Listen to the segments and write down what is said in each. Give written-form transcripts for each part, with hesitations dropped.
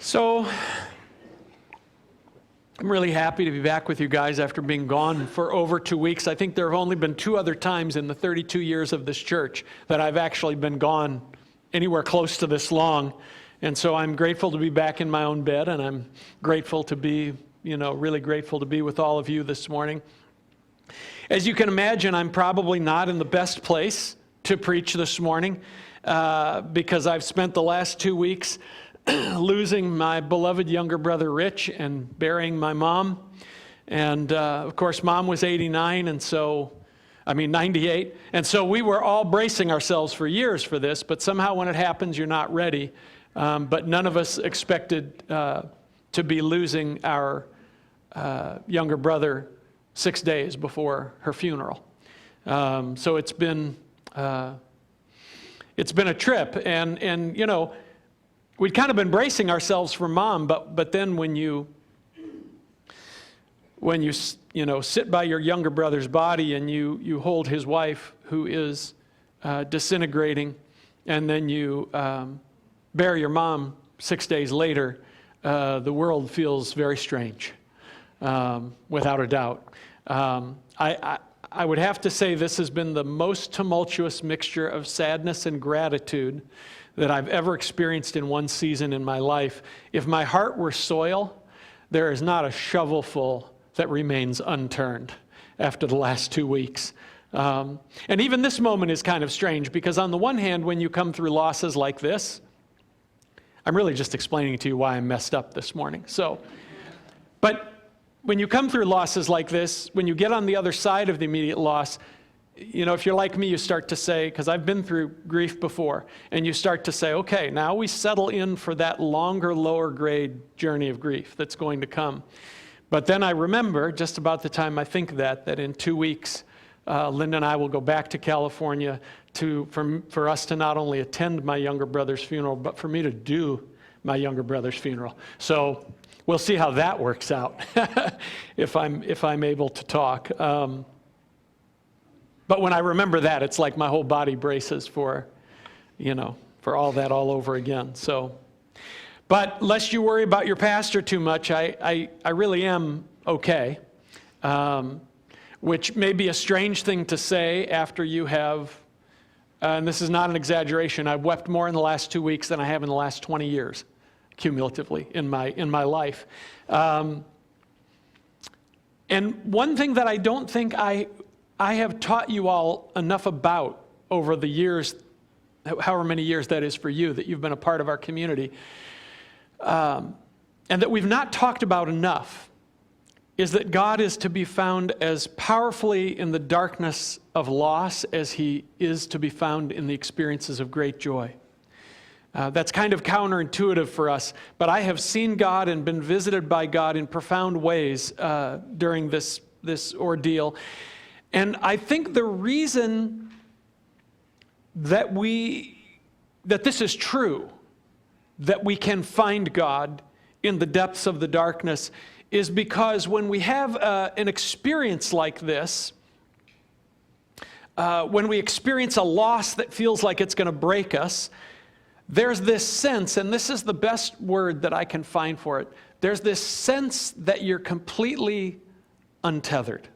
So, I'm really happy to be back with you guys after being gone for over 2 weeks. I think there have only been 2 other times in the 32 years of this church that I've actually been gone anywhere close to this long. And so I'm grateful to be back in my own bed, and I'm grateful to be, really grateful to be with all of you this morning. As you can imagine, I'm probably not in the best place to preach this morning because I've spent the last 2 weeks losing my beloved younger brother Rich and burying my mom. And of course, Mom was 98, and so we were all bracing ourselves for years for this, but somehow when it happens, you're not ready. But none of us expected to be losing our younger brother 6 days before her funeral. So it's been a trip, and we'd kind of been bracing ourselves for Mom, but then when you sit by your younger brother's body and you hold his wife who is disintegrating, and then you bury your mom 6 days later, the world feels very strange, without a doubt. I would have to say this has been the most tumultuous mixture of sadness and gratitude that I've ever experienced in one season in my life. If my heart were soil, there is not a shovelful that remains unturned after the last 2 weeks. And even this moment is kind of strange because on the one hand, when you come through losses like this, I'm really just explaining to you why I'm messed up this morning. But when you come through losses like this, when you get on the other side of the immediate loss, if you're like me, you start to say, because I've been through grief before, and you start to say, okay, now we settle in for that longer, lower grade journey of grief that's going to come. But then I remember, just about the time I think that in 2 weeks, Linda and I will go back to California for us to not only attend my younger brother's funeral, but for me to do my younger brother's funeral. So we'll see how that works out if I'm able to talk. But when I remember that, it's like my whole body braces for all that all over again. But lest you worry about your pastor too much, I really am okay, which may be a strange thing to say after you have, and this is not an exaggeration, I've wept more in the last 2 weeks than I have in the last 20 years, cumulatively in my life. And one thing that I don't think I have taught you all enough about over the years, however many years that is for you, that you've been a part of our community, and that we've not talked about enough, is that God is to be found as powerfully in the darkness of loss as he is to be found in the experiences of great joy. That's kind of counterintuitive for us, but I have seen God and been visited by God in profound ways during this ordeal. And I think the reason that this is true, that we can find God in the depths of the darkness, is because when we have an experience like this, when we experience a loss that feels like it's going to break us, there's this sense, and this is the best word that I can find for it, there's this sense that you're completely untethered.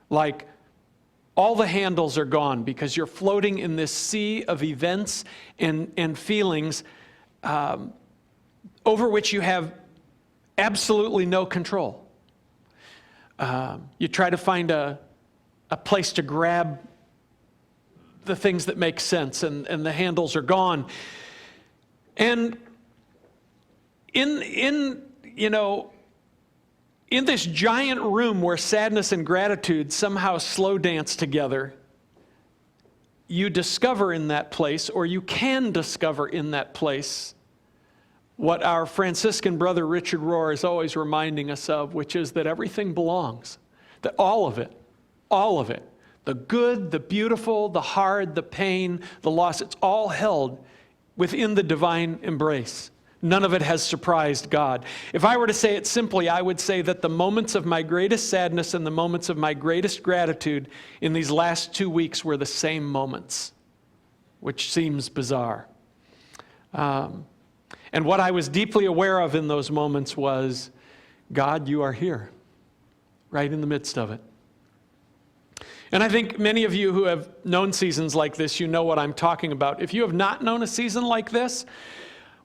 Like, all the handles are gone because you're floating in this sea of events and feelings over which you have absolutely no control. You try to find a place to grab the things that make sense, and the handles are gone. And in this giant room where sadness and gratitude somehow slow dance together, you discover in that place, or you can discover in that place, what our Franciscan brother Richard Rohr is always reminding us of, which is that everything belongs. That all of it, the good, the beautiful, the hard, the pain, the loss, it's all held within the divine embrace. None of it has surprised God. If I were to say it simply, I would say that the moments of my greatest sadness and the moments of my greatest gratitude in these last 2 weeks were the same moments, which seems bizarre. And what I was deeply aware of in those moments was, God, you are here, right in the midst of it. And I think many of you who have known seasons like this, you know what I'm talking about. If you have not known a season like this,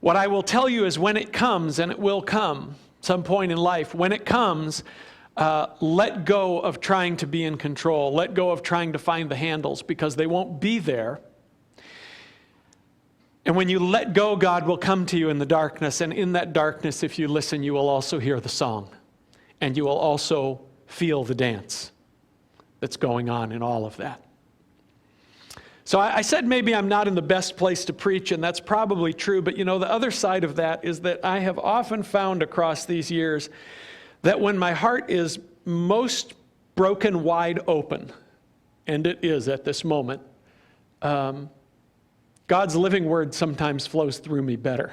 what I will tell you is when it comes, and it will come some point in life, when it comes, let go of trying to be in control. Let go of trying to find the handles, because they won't be there. And when you let go, God will come to you in the darkness. And in that darkness, if you listen, you will also hear the song. And you will also feel the dance that's going on in all of that. So I said maybe I'm not in the best place to preach, and that's probably true. But the other side of that is that I have often found across these years that when my heart is most broken wide open, and it is at this moment, God's living word sometimes flows through me better.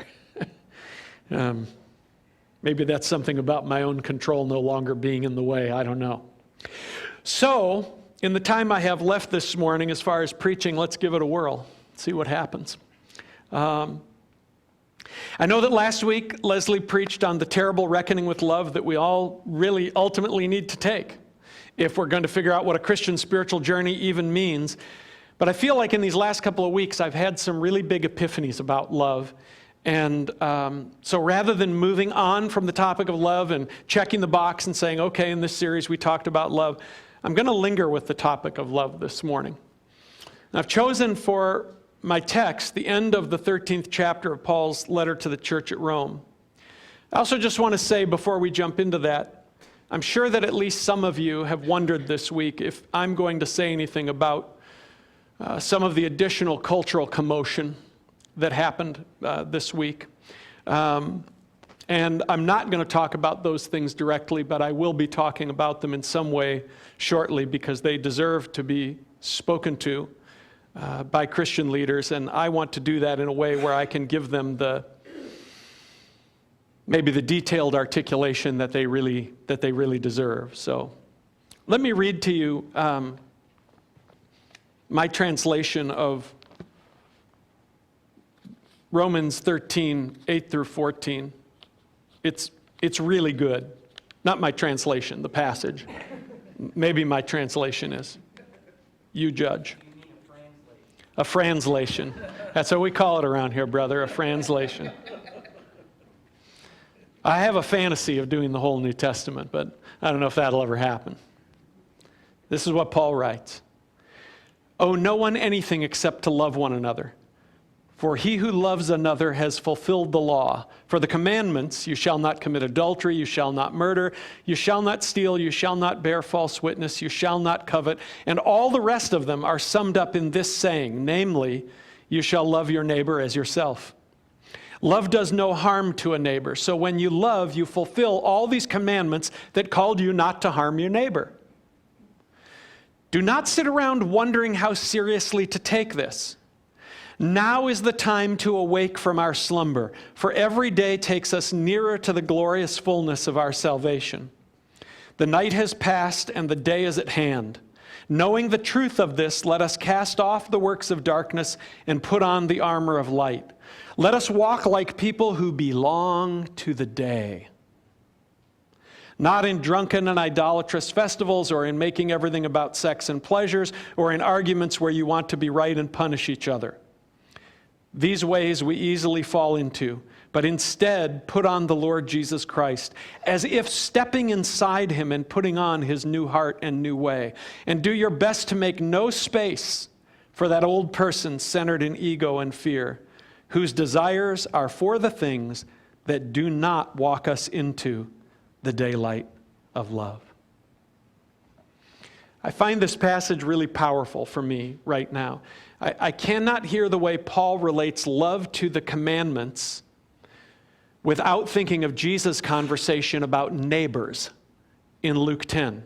Maybe that's something about my own control no longer being in the way. I don't know. So, in the time I have left this morning, as far as preaching, let's give it a whirl. See what happens. I know that last week Leslie preached on the terrible reckoning with love that we all really ultimately need to take if we're going to figure out what a Christian spiritual journey even means. But I feel like in these last couple of weeks, I've had some really big epiphanies about love. And so rather than moving on from the topic of love and checking the box and saying, okay, in this series we talked about love, I'm going to linger with the topic of love this morning. And I've chosen for my text the end of the 13th chapter of Paul's letter to the church at Rome. I also just want to say before we jump into that, I'm sure that at least some of you have wondered this week if I'm going to say anything about some of the additional cultural commotion that happened this week. And I'm not going to talk about those things directly, but I will be talking about them in some way shortly because they deserve to be spoken to by Christian leaders, and I want to do that in a way where I can give them maybe the detailed articulation that they really deserve. So let me read to you my translation of Romans 13, 8 through 14. It's really good. Not my translation, the passage. Maybe my translation is. You judge. You mean a translation? A franslation. That's what we call it around here, brother, a franslation. I have a fantasy of doing the whole New Testament, but I don't know if that'll ever happen. This is what Paul writes. Owe no one anything except to love one another. For he who loves another has fulfilled the law. For the commandments, you shall not commit adultery, you shall not murder, you shall not steal, you shall not bear false witness, you shall not covet, and all the rest of them are summed up in this saying, namely, you shall love your neighbor as yourself. Love does no harm to a neighbor, so when you love, you fulfill all these commandments that called you not to harm your neighbor. Do not sit around wondering how seriously to take this. Now is the time to awake from our slumber, for every day takes us nearer to the glorious fullness of our salvation. The night has passed and the day is at hand. Knowing the truth of this, let us cast off the works of darkness and put on the armor of light. Let us walk like people who belong to the day. Not in drunken and idolatrous festivals or in making everything about sex and pleasures or in arguments where you want to be right and punish each other. These ways we easily fall into, but instead put on the Lord Jesus Christ, as if stepping inside him and putting on his new heart and new way. And do your best to make no space for that old person centered in ego and fear, whose desires are for the things that do not walk us into the daylight of love. I find this passage really powerful for me right now. I cannot hear the way Paul relates love to the commandments without thinking of Jesus' conversation about neighbors in Luke 10.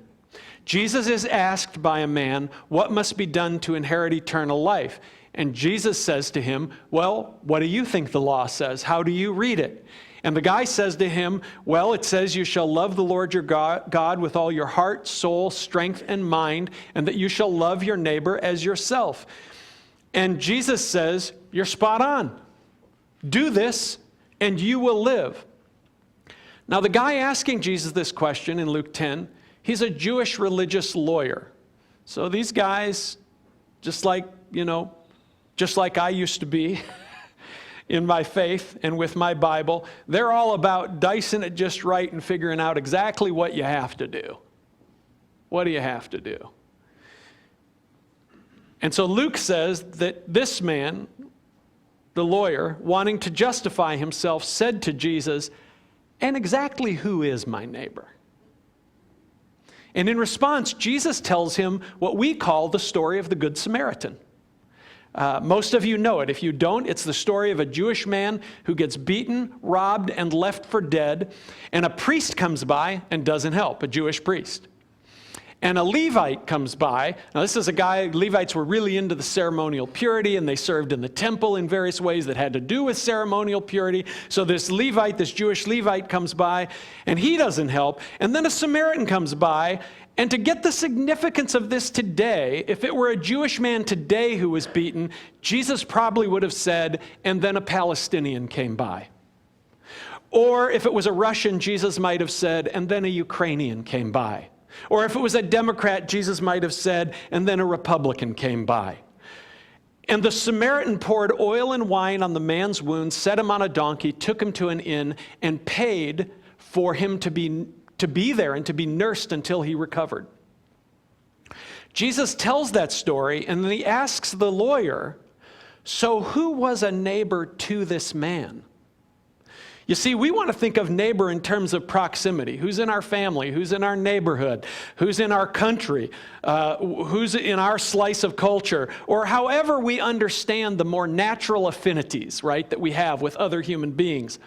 Jesus is asked by a man, what must be done to inherit eternal life? And Jesus says to him, well, what do you think the law says? How do you read it? And the guy says to him, well, it says you shall love the Lord your God with all your heart, soul, strength, and mind, and that you shall love your neighbor as yourself. And Jesus says, you're spot on. Do this, and you will live. Now, the guy asking Jesus this question in Luke 10, he's a Jewish religious lawyer. So these guys, just like I used to be in my faith and with my Bible, they're all about dicing it just right and figuring out exactly what you have to do. What do you have to do? And so Luke says that this man, the lawyer, wanting to justify himself, said to Jesus, "And exactly who is my neighbor?" And in response, Jesus tells him what we call the story of the Good Samaritan. Most of you know it. If you don't, it's the story of a Jewish man who gets beaten, robbed, and left for dead, and a priest comes by and doesn't help, a Jewish priest. And a Levite comes by. Now, this is a guy, Levites were really into the ceremonial purity, and they served in the temple in various ways that had to do with ceremonial purity. So this Levite, this Jewish Levite comes by, and he doesn't help. And then a Samaritan comes by, and to get the significance of this today, if it were a Jewish man today who was beaten, Jesus probably would have said, "And then a Palestinian came by." Or if it was a Russian, Jesus might have said, "And then a Ukrainian came by." Or if it was a Democrat, Jesus might have said, "And then a Republican came by." And the Samaritan poured oil and wine on the man's wounds, set him on a donkey, took him to an inn, and paid for him to be there and to be nursed until he recovered. Jesus tells that story, and then he asks the lawyer, "So who was a neighbor to this man?" You see, we want to think of neighbor in terms of proximity. Who's in our family? Who's in our neighborhood? Who's in our country? Who's in our slice of culture? Or however we understand the more natural affinities, right, that we have with other human beings.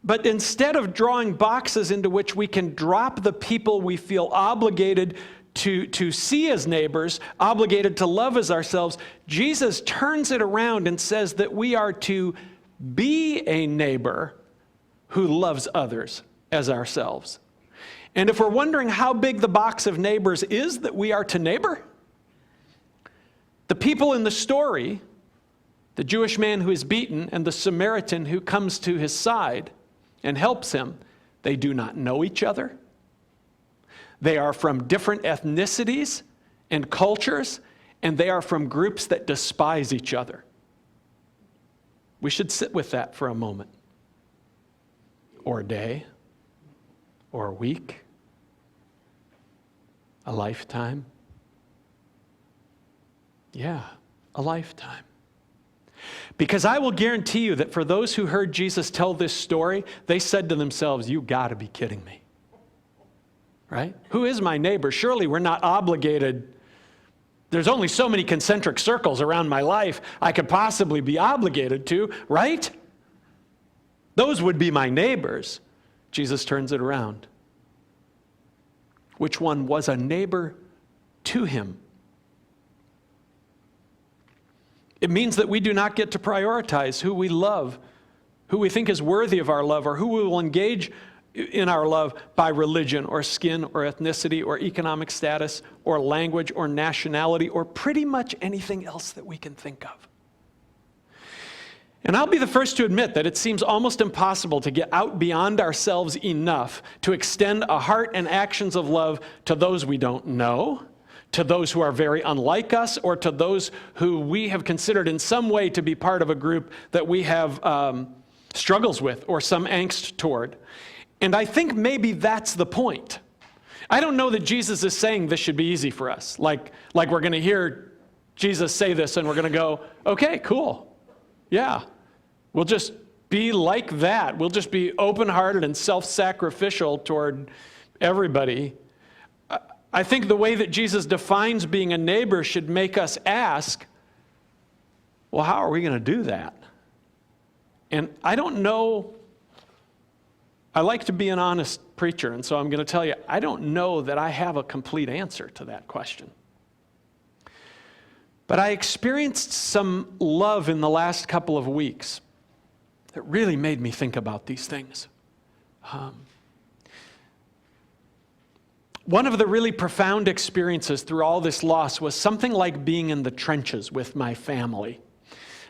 But instead of drawing boxes into which we can drop the people we feel obligated to see as neighbors, obligated to love as ourselves, Jesus turns it around and says that we are to be a neighbor who loves others as ourselves. And if we're wondering how big the box of neighbors is that we are to neighbor, the people in the story, the Jewish man who is beaten and the Samaritan who comes to his side and helps him, they do not know each other. They are from different ethnicities and cultures, and they are from groups that despise each other. We should sit with that for a moment, or a day, or a week, a lifetime. Yeah, a lifetime. Because I will guarantee you that for those who heard Jesus tell this story, they said to themselves, "You got to be kidding me." Right? Who is my neighbor? Surely we're not obligated. There's only so many concentric circles around my life I could possibly be obligated to, right? Those would be my neighbors. Jesus turns it around. Which one was a neighbor to him? It means that we do not get to prioritize who we love, who we think is worthy of our love, or who we will engage in our love by religion or skin or ethnicity or economic status or language or nationality or pretty much anything else that we can think of. And I'll be the first to admit that it seems almost impossible to get out beyond ourselves enough to extend a heart and actions of love to those we don't know, to those who are very unlike us, or to those who we have considered in some way to be part of a group that we have struggles with or some angst toward. And I think maybe that's the point. I don't know that Jesus is saying this should be easy for us. Like we're going to hear Jesus say this and we're going to go, "Okay, cool. Yeah, we'll just be like that. We'll just be open-hearted and self-sacrificial toward everybody." I think the way that Jesus defines being a neighbor should make us ask, well, how are we going to do that? And I don't know. I like to be an honest preacher, and so I'm going to tell you, I don't know that I have a complete answer to that question. But I experienced some love in the last couple of weeks that really made me think about these things. One of the really profound experiences through all this loss was something like being in the trenches with my family.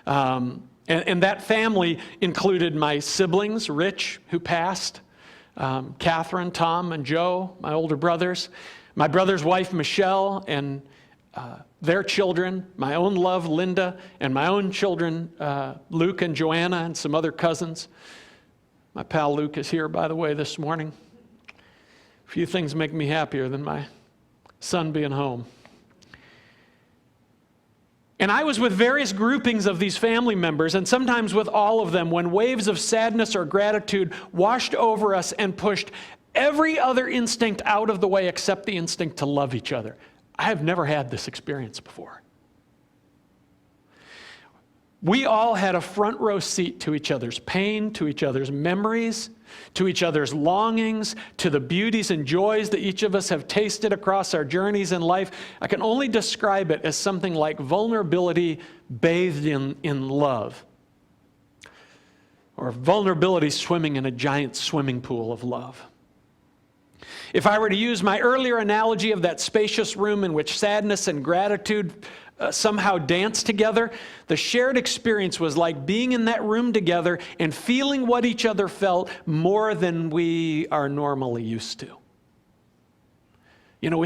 And that family included my siblings, Rich, who passed, Catherine, Tom, and Joe, my older brothers, my brother's wife, Michelle, and their children, my own love, Linda, and my own children, Luke and Joanna, and some other cousins. My pal Luke is here, by the way, this morning. Few things make me happier than my son being home. And I was with various groupings of these family members, and sometimes with all of them, when waves of sadness or gratitude washed over us and pushed every other instinct out of the way except the instinct to love each other. I have never had this experience before. We all had a front row seat to each other's pain, to each other's memories, to each other's longings, to the beauties and joys that each of us have tasted across our journeys in life. I can only describe it as something like vulnerability bathed in love, or vulnerability swimming in a giant swimming pool of love. If I were to use my earlier analogy of that spacious room in which sadness and gratitude somehow dance together, the shared experience was like being in that room together and feeling what each other felt more than we are normally used to. You know,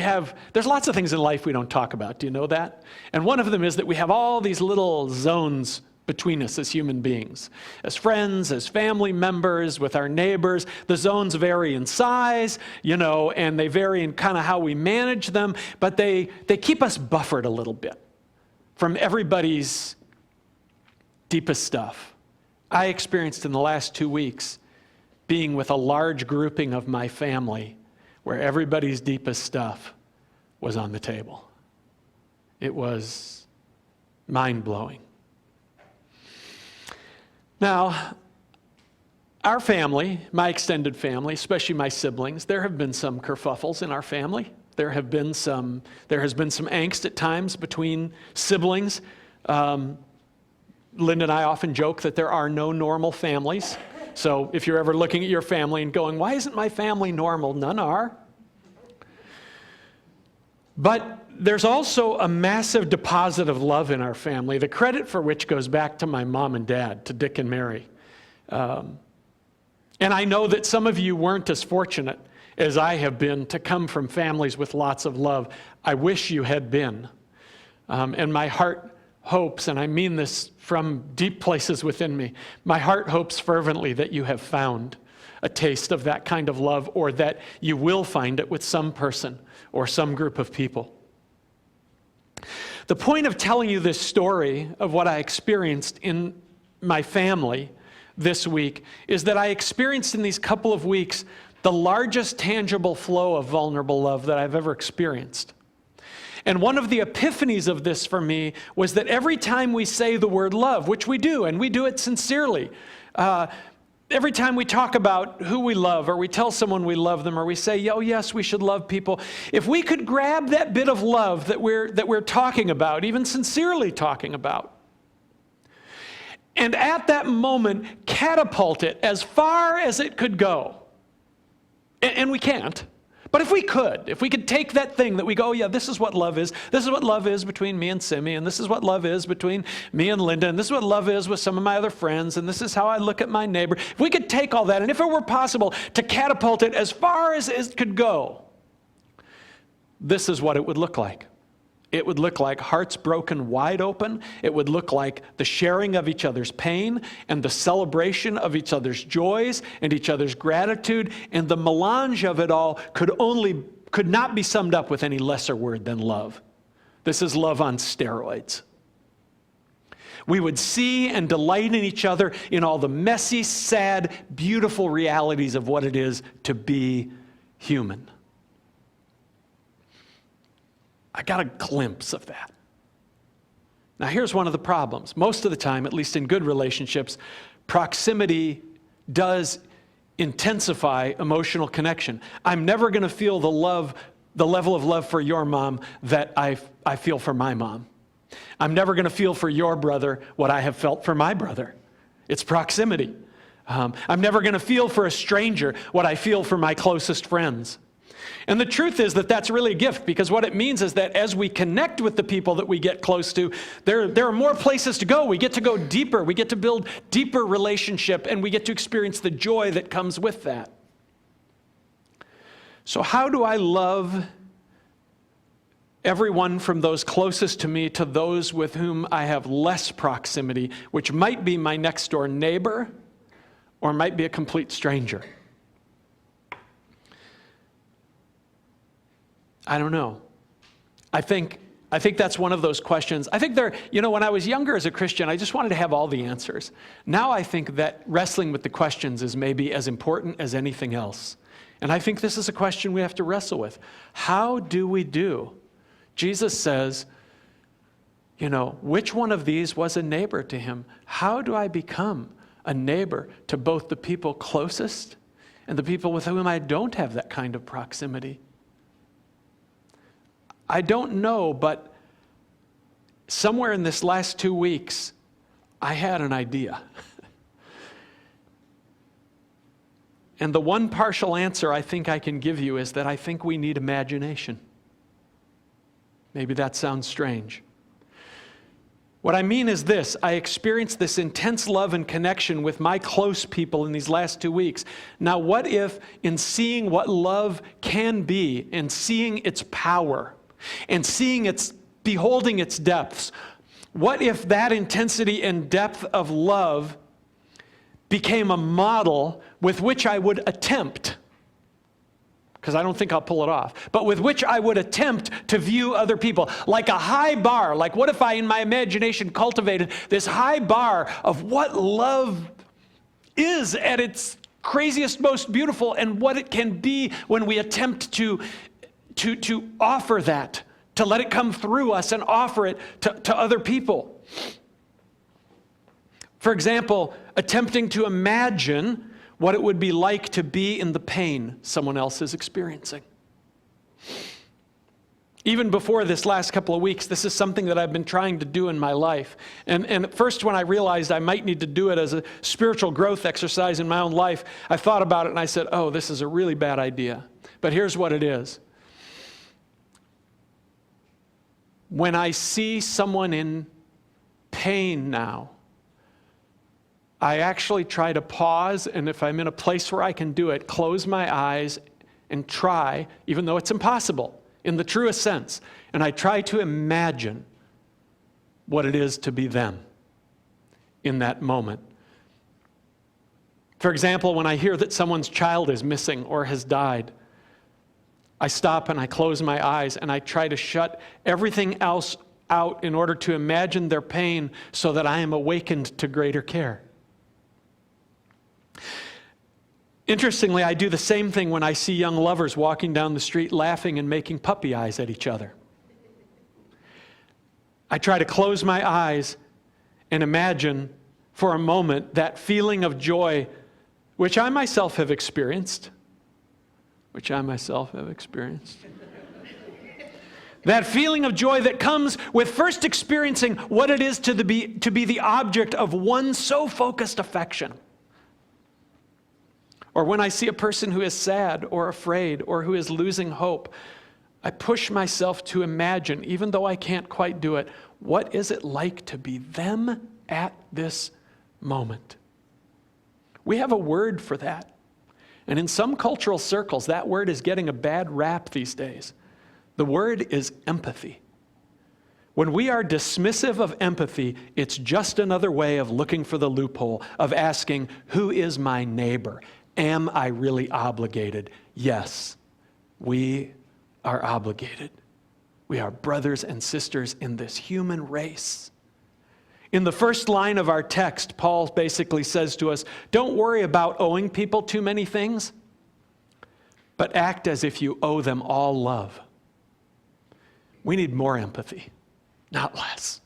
there's lots of things in life we don't talk about. Do you know that? And one of them is that we have all these little zones between us as human beings. As friends, as family members, with our neighbors, the zones vary in size, and they vary in kind of how we manage them, but they keep us buffered a little bit from everybody's deepest stuff. I experienced in the last 2 weeks being with a large grouping of my family where everybody's deepest stuff was on the table. It was mind-blowing. Now, our family, my extended family, especially my siblings, there have been some kerfuffles in our family. There has been some angst at times between siblings. Linda and I often joke that there are no normal families. So if you're ever looking at your family and going, why isn't my family normal? None are. But there's also a massive deposit of love in our family, the credit for which goes back to my mom and dad, to Dick and Mary. And I know that some of you weren't as fortunate as I have been to come from families with lots of love. I wish you had been. And my heart hopes, and I mean this from deep places within me, my heart hopes fervently that you have found a taste of that kind of love, or that you will find it with some person or some group of people. The point of telling you this story of what I experienced in my family this week is that I experienced in these couple of weeks the largest tangible flow of vulnerable love that I've ever experienced. And one of the epiphanies of this for me was that every time we say the word love, which we do, and we do it sincerely, every time we talk about who we love, or we tell someone we love them, or we say, oh yes, we should love people, if we could grab that bit of love that we're talking about, even sincerely talking about, and at that moment catapult it as far as it could go, and we can't, but if we could take that thing that we go, oh yeah, this is what love is between me and Simi, and this is what love is between me and Linda, and this is what love is with some of my other friends, and this is how I look at my neighbor. If we could take all that, and if it were possible to catapult it as far as it could go, this is what it would look like. It would look like hearts broken wide open. It would look like the sharing of each other's pain and the celebration of each other's joys and each other's gratitude. And the melange of it all could not be summed up with any lesser word than love. This is love on steroids. We would see and delight in each other in all the messy, sad, beautiful realities of what it is to be human. I got a glimpse of that. Now here's one of the problems. Most of the time, at least in good relationships, proximity does intensify emotional connection. I'm never going to feel the level of love for your mom that I feel for my mom. I'm never going to feel for your brother what I have felt for my brother. It's proximity. I'm never going to feel for a stranger what I feel for my closest friends. And the truth is that that's really a gift, because what it means is that as we connect with the people that we get close to, there are more places to go. We get to go deeper. We get to build deeper relationship, and we get to experience the joy that comes with that. So how do I love everyone from those closest to me to those with whom I have less proximity, which might be my next door neighbor or might be a complete stranger? I don't know. I think that's one of those questions. I think when I was younger as a Christian, I just wanted to have all the answers. Now I think that wrestling with the questions is maybe as important as anything else. And I think this is a question we have to wrestle with. How do we do? Jesus says, which one of these was a neighbor to him? How do I become a neighbor to both the people closest and the people with whom I don't have that kind of proximity? I don't know, but somewhere in this last 2 weeks, I had an idea. And the one partial answer I think I can give you is that I think we need imagination. Maybe that sounds strange. What I mean is this: I experienced this intense love and connection with my close people in these last 2 weeks. Now, what if, in seeing what love can be and seeing its power, and beholding its depths, what if that intensity and depth of love became a model with which I would attempt, because I don't think I'll pull it off, but with which I would attempt to view other people like a high bar? Like, what if I, in my imagination, cultivated this high bar of what love is at its craziest, most beautiful, and what it can be when we attempt to offer that, to let it come through us and offer it to other people. For example, attempting to imagine what it would be like to be in the pain someone else is experiencing. Even before this last couple of weeks, this is something that I've been trying to do in my life. And at first, when I realized I might need to do it as a spiritual growth exercise in my own life, I thought about it and I said, oh, this is a really bad idea. But here's what it is. When I see someone in pain now, I actually try to pause, and if I'm in a place where I can do it, close my eyes and try, even though it's impossible in the truest sense, and I try to imagine what it is to be them in that moment. For example, when I hear that someone's child is missing or has died, I stop and I close my eyes and I try to shut everything else out in order to imagine their pain so that I am awakened to greater care. Interestingly, I do the same thing when I see young lovers walking down the street laughing and making puppy eyes at each other. I try to close my eyes and imagine for a moment that feeling of joy which I myself have experienced. That feeling of joy that comes with first experiencing what it is to be the object of one so focused affection. Or when I see a person who is sad or afraid or who is losing hope, I push myself to imagine, even though I can't quite do it, what is it like to be them at this moment? We have a word for that. And in some cultural circles, that word is getting a bad rap these days. The word is empathy. When we are dismissive of empathy, it's just another way of looking for the loophole, of asking, who is my neighbor? Am I really obligated? Yes, we are obligated. We are brothers and sisters in this human race. In the first line of our text, Paul basically says to us, don't worry about owing people too many things, but act as if you owe them all love. We need more empathy, not less.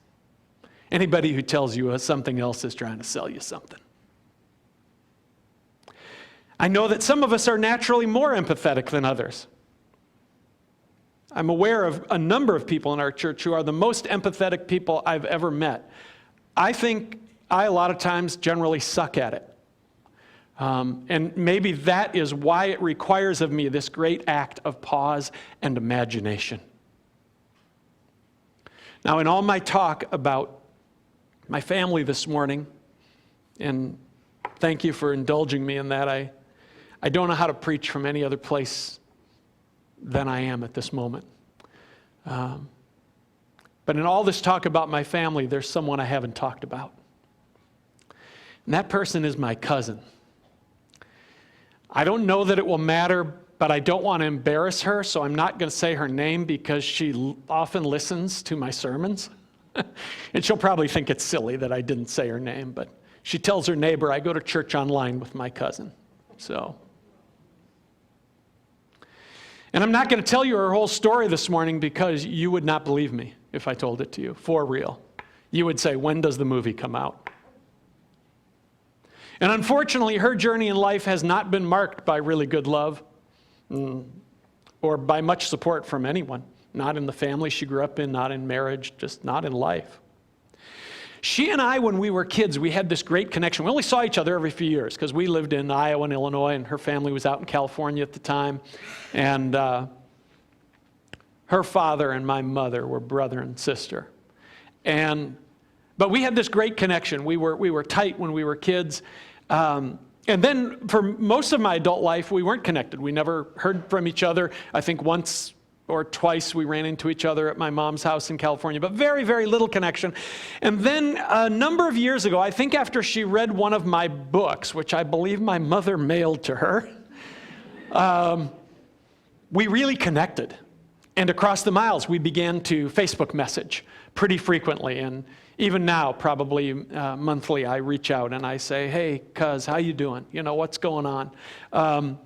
Anybody who tells you something else is trying to sell you something. I know that some of us are naturally more empathetic than others. I'm aware of a number of people in our church who are the most empathetic people I've ever met. I think I, a lot of times, generally suck at it. And maybe that is why it requires of me this great act of pause and imagination. Now, in all my talk about my family this morning, and thank you for indulging me in that, I don't know how to preach from any other place than I am at this moment. But in all this talk about my family, there's someone I haven't talked about. And that person is my cousin. I don't know that it will matter, but I don't want to embarrass her, so I'm not going to say her name because she often listens to my sermons. And she'll probably think it's silly that I didn't say her name, but she tells her neighbor, I go to church online with my cousin. And I'm not going to tell you her whole story this morning because you would not believe me if I told it to you, for real. You would say, when does the movie come out? And unfortunately, her journey in life has not been marked by really good love or by much support from anyone. Not in the family she grew up in, not in marriage, just not in life. She and I, when we were kids, we had this great connection. We only saw each other every few years because we lived in Iowa and Illinois, and her family was out in California at the time. And her father and my mother were brother and sister. But we had this great connection. We were tight when we were kids. And then for most of my adult life, we weren't connected. We never heard from each other. I think once or twice we ran into each other at my mom's house in California, but very, very little connection. And then a number of years ago, I think after she read one of my books, which I believe my mother mailed to her, we really connected. And across the miles, we began to Facebook message pretty frequently. And even now, probably monthly, I reach out and I say, hey, cuz, how you doing? You know, what's going on?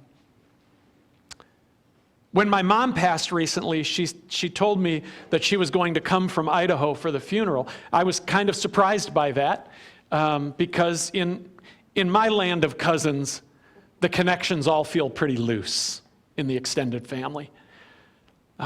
When my mom passed recently, she told me that she was going to come from Idaho for the funeral. I was kind of surprised by that because in my land of cousins, the connections all feel pretty loose in the extended family.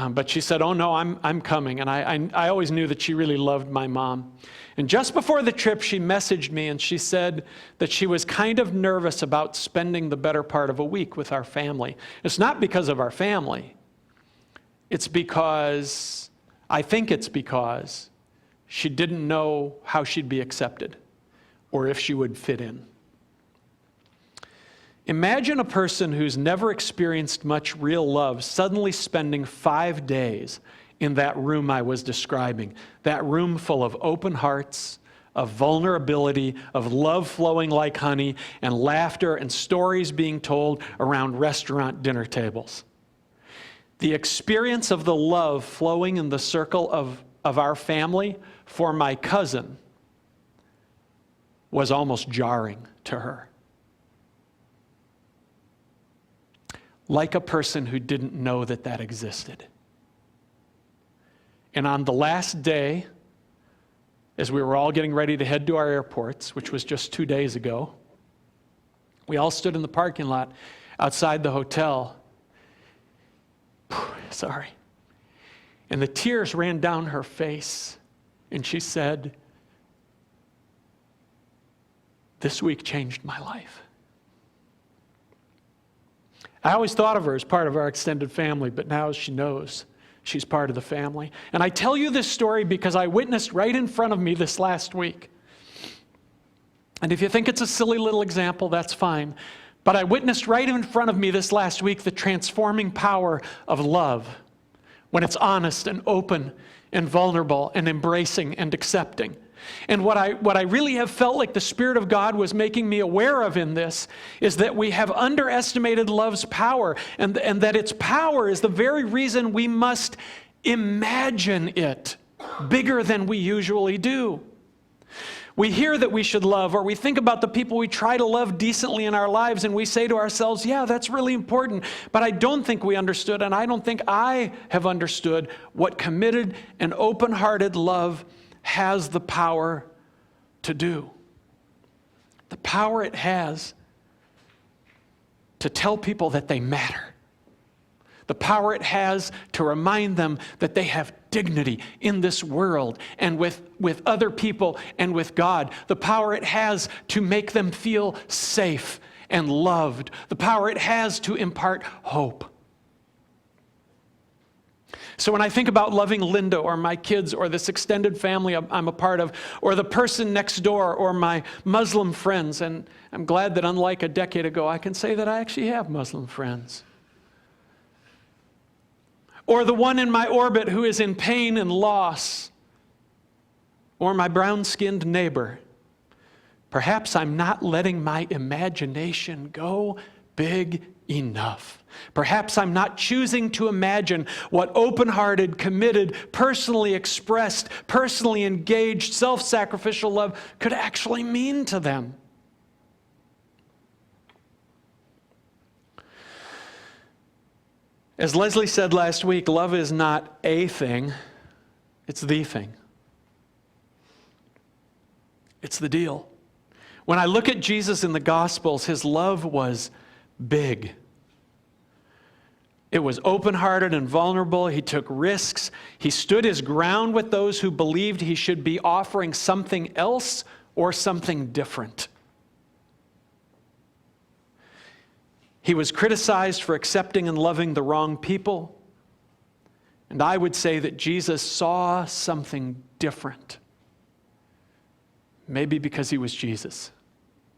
But she said, oh no, I'm coming. And I always knew that she really loved my mom. And just before the trip, she messaged me and she said that she was kind of nervous about spending the better part of a week with our family. It's not because of our family. I think it's because she didn't know how she'd be accepted or if she would fit in. Imagine a person who's never experienced much real love suddenly spending 5 days in that room I was describing, that room full of open hearts, of vulnerability, of love flowing like honey, and laughter and stories being told around restaurant dinner tables. The experience of the love flowing in the circle of our family for my cousin was almost jarring to her. Like a person who didn't know that existed. And on the last day, as we were all getting ready to head to our airports, which was just 2 days ago, we all stood in the parking lot outside the hotel. Sorry. And the tears ran down her face, and she said, "This week changed my life." I always thought of her as part of our extended family, but now she knows she's part of the family. And I tell you this story because I witnessed right in front of me this last week. And if you think it's a silly little example, that's fine. But I witnessed right in front of me this last week the transforming power of love when it's honest and open and vulnerable and embracing and accepting. And what I really have felt like the Spirit of God was making me aware of in this is that we have underestimated love's power, and that its power is the very reason we must imagine it bigger than we usually do. We hear that we should love, or we think about the people we try to love decently in our lives, and we say to ourselves, yeah, that's really important, but I don't think we understood, and I don't think I have understood what committed and open-hearted love has the power to do. The power it has to tell people that they matter. The power it has to remind them that they have dignity in this world and with other people and with God. The power it has to make them feel safe and loved, the power it has to impart hope. So when I think about loving Linda or my kids or this extended family I'm a part of, or the person next door or my Muslim friends, and I'm glad that unlike a decade ago, I can say that I actually have Muslim friends. Or the one in my orbit who is in pain and loss, or my brown-skinned neighbor. Perhaps I'm not letting my imagination go big enough. Perhaps I'm not choosing to imagine what open-hearted, committed, personally expressed, personally engaged, self-sacrificial love could actually mean to them. As Leslie said last week, love is not a thing, it's the thing. It's the deal. When I look at Jesus in the Gospels, his love was big. It was open-hearted and vulnerable. He took risks. He stood his ground with those who believed he should be offering something else or something different. He was criticized for accepting and loving the wrong people. And I would say that Jesus saw something different. Maybe because he was Jesus,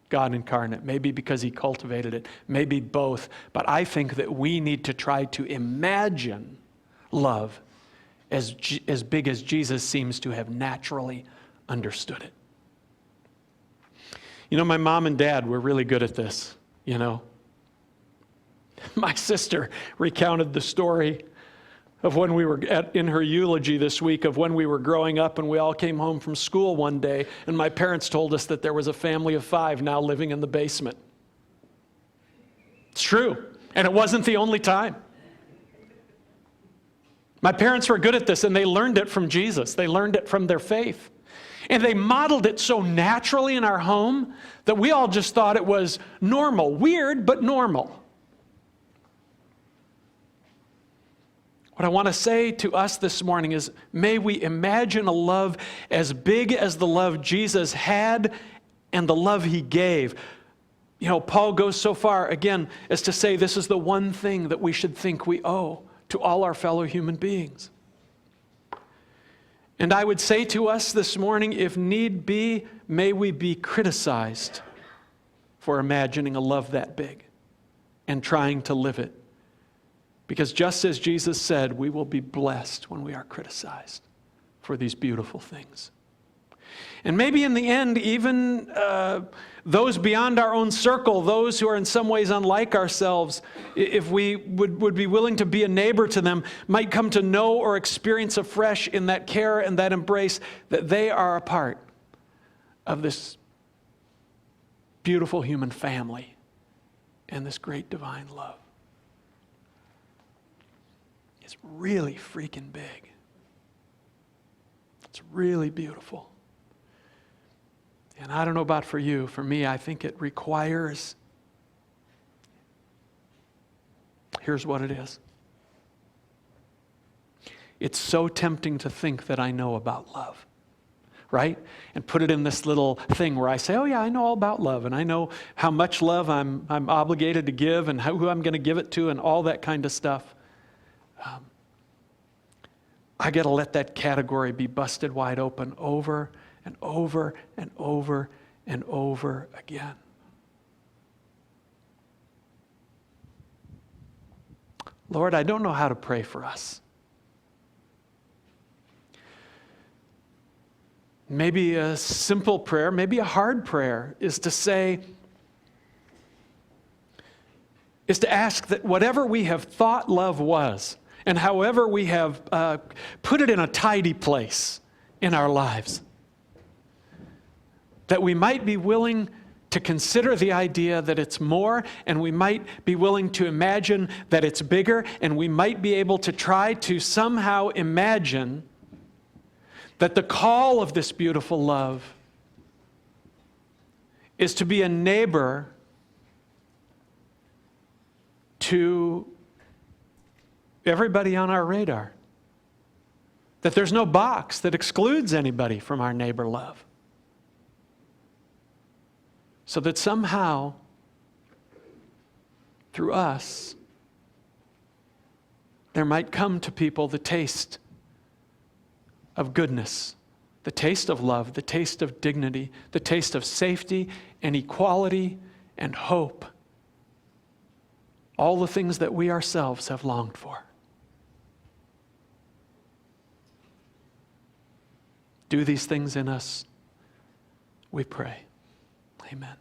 God incarnate. Maybe because he cultivated it. Maybe both. But I think that we need to try to imagine love as big as Jesus seems to have naturally understood it. You know, my mom and dad were really good at this, you know. My sister recounted the story of when we were in her eulogy this week of when we were growing up and we all came home from school one day and my parents told us that there was a family of 5 now living in the basement. It's true. And it wasn't the only time. My parents were good at this and they learned it from Jesus. They learned it from their faith. And they modeled it so naturally in our home that we all just thought it was normal. Weird, but normal. What I want to say to us this morning is, may we imagine a love as big as the love Jesus had and the love he gave. You know, Paul goes so far, again, as to say this is the one thing that we should think we owe to all our fellow human beings. And I would say to us this morning, if need be, may we be criticized for imagining a love that big and trying to live it. Because just as Jesus said, we will be blessed when we are criticized for these beautiful things. And maybe in the end, even those beyond our own circle, those who are in some ways unlike ourselves, if we would be willing to be a neighbor to them, might come to know or experience afresh in that care and that embrace that they are a part of this beautiful human family and this great divine love. It's really freaking big. It's really beautiful. And I don't know about for you. For me, I think it requires, here's what it is. It's so tempting to think that I know about love, right? And put it in this little thing where I say, oh yeah, I know all about love, and I know how much love I'm obligated to give and who I'm going to give it to and all that kind of stuff. I got to let that category be busted wide open over and over and over and over again. Lord, I don't know how to pray for us. Maybe a simple prayer, maybe a hard prayer is to say, is to ask that whatever we have thought love was, and however we have put it in a tidy place in our lives, that we might be willing to consider the idea that it's more, and we might be willing to imagine that it's bigger, and we might be able to try to somehow imagine that the call of this beautiful love is to be a neighbor to everybody on our radar. That there's no box that excludes anybody from our neighbor love. So that somehow through us, there might come to people the taste of goodness, the taste of love, the taste of dignity, the taste of safety and equality and hope. All the things that we ourselves have longed for. Do these things in us, we pray. Amen.